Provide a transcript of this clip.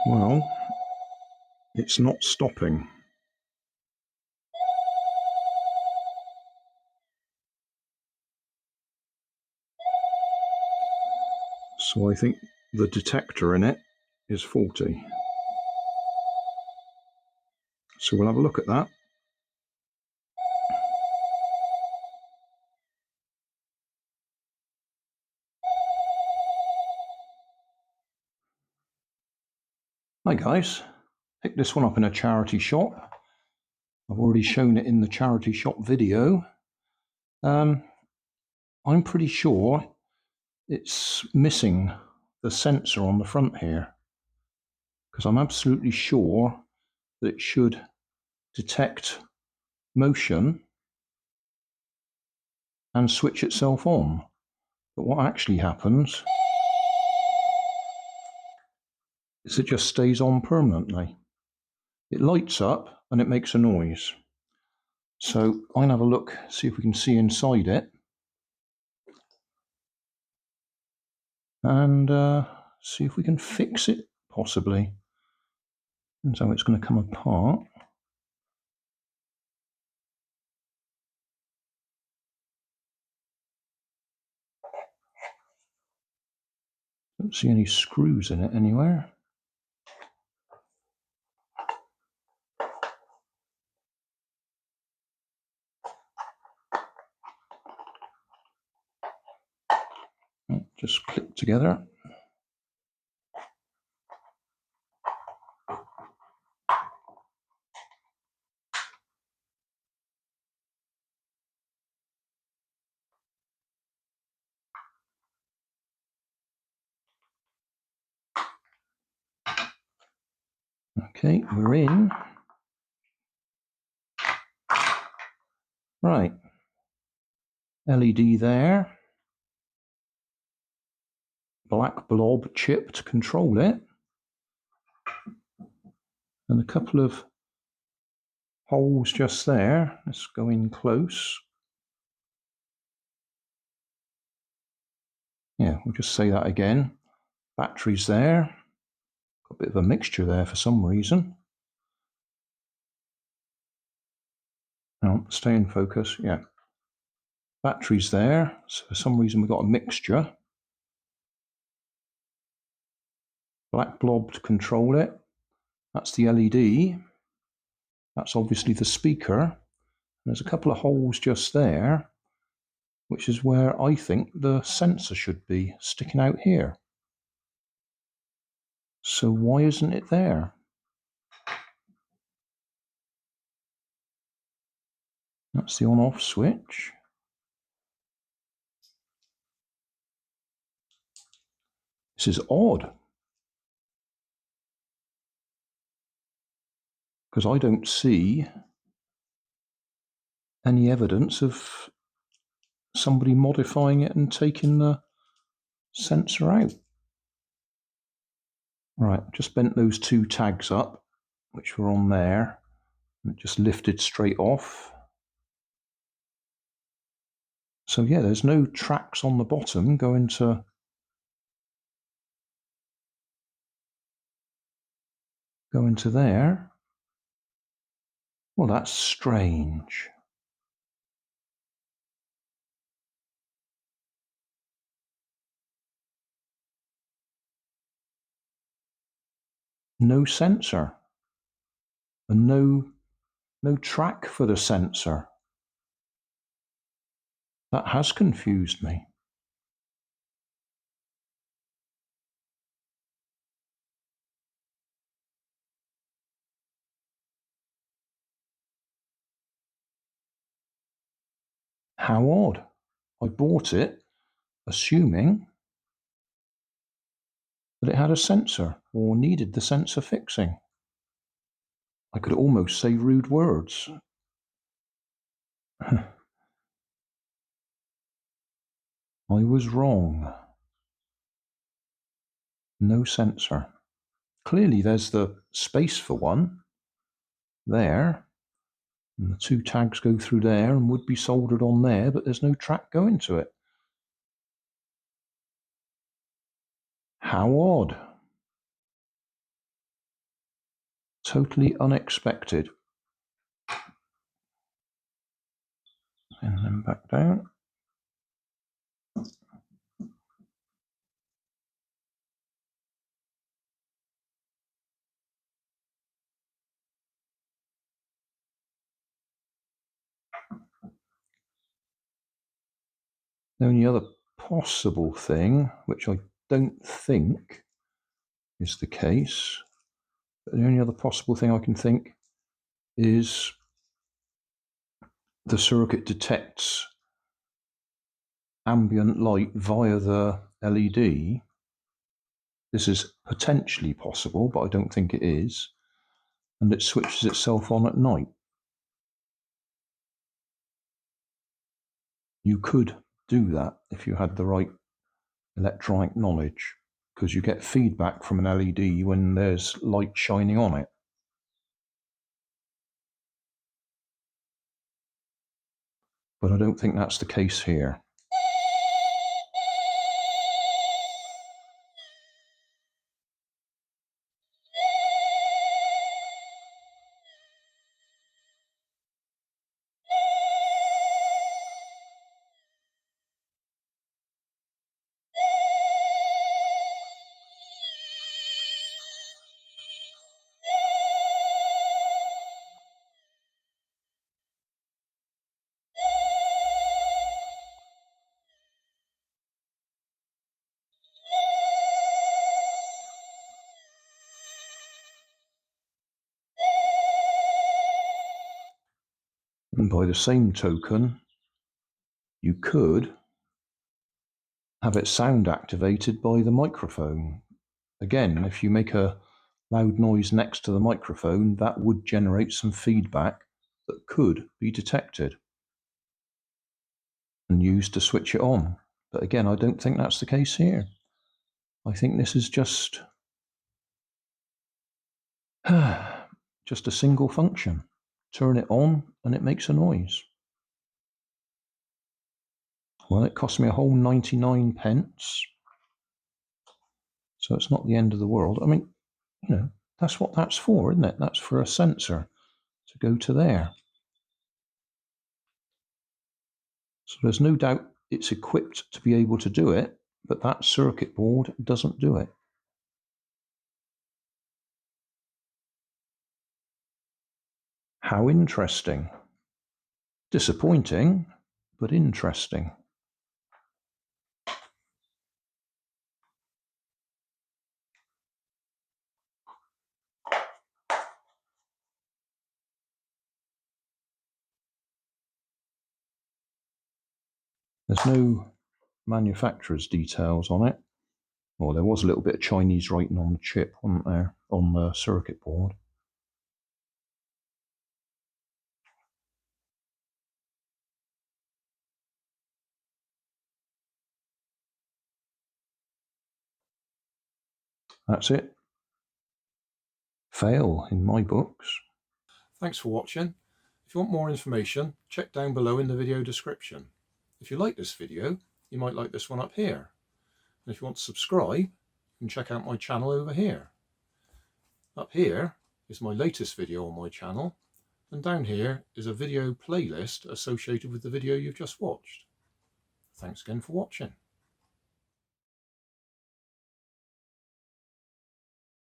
Well, it's not stopping. So I think the detector in it is faulty. So we'll have a look at that. Hi guys, picked this one up in a charity shop. I've already shown it in the charity shop video. I'm pretty sure it's missing the sensor on the front here, because I'm absolutely sure that it should detect motion and switch itself on. But what actually happens is it just stays on permanently. It lights up and it makes a noise. So I'm going to have a look, see if we can see inside it, and see if we can fix it, possibly. And so it's going to come apart. Don't see any screws in it anywhere. Just click together. Okay, we're in. Right. LED there. Black blob chip to control it. And a couple of holes just there. Let's go in close. Yeah, we'll just say that again. Batteries there. Got a bit of a mixture there for some reason. No, stay in focus, yeah. Batteries there, so for some reason we've got a mixture. Black blob to control it. That's the LED. That's obviously the speaker. There's a couple of holes just there, which is where I think the sensor should be, sticking out here. So why isn't it there? That's the on-off switch. This is odd, because I don't see any evidence of somebody modifying it and taking the sensor out. Right, just bent those two tags up, which were on there, and it just lifted straight off. So yeah, there's no tracks on the bottom going to there. Well, that's strange. No sensor, and no track for the sensor. That has confused me. How odd. I bought it assuming that it had a sensor or needed the sensor fixing. I could almost say rude words. I was wrong. No sensor. Clearly there's the space for one there, and the two tags go through there and would be soldered on there, but there's no track going to it. How odd. Totally unexpected. And then back down. The only other possible thing, which I don't think is the case, but the only other possible thing I can think is the circuit detects ambient light via the LED. This is potentially possible, but I don't think it is. And it switches itself on at night. You could do that if you had the right electronic knowledge, because you get feedback from an LED when there's light shining on it. But I don't think that's the case here. And by the same token, you could have it sound activated by the microphone. Again, if you make a loud noise next to the microphone, that would generate some feedback that could be detected and used to switch it on. But again, I don't think that's the case here. I think this is just a single function. Turn it on and it makes a noise. Well, it cost me a whole 99 pence. So it's not the end of the world. I mean, you know, that's what that's for, isn't it? That's for a sensor to go to there. So there's no doubt it's equipped to be able to do it, but that circuit board doesn't do it. How interesting. Disappointing, but interesting. There's no manufacturer's details on it. Well, there was a little bit of Chinese writing on the chip, wasn't there, on the circuit board. That's it. Fail in my books. Thanks for watching. If you want more information, check down below in the video description. If you like this video, you might like this one up here. And if you want to subscribe, you can check out my channel over here. Up here is my latest video on my channel, and down here is a video playlist associated with the video you've just watched. Thanks again for watching.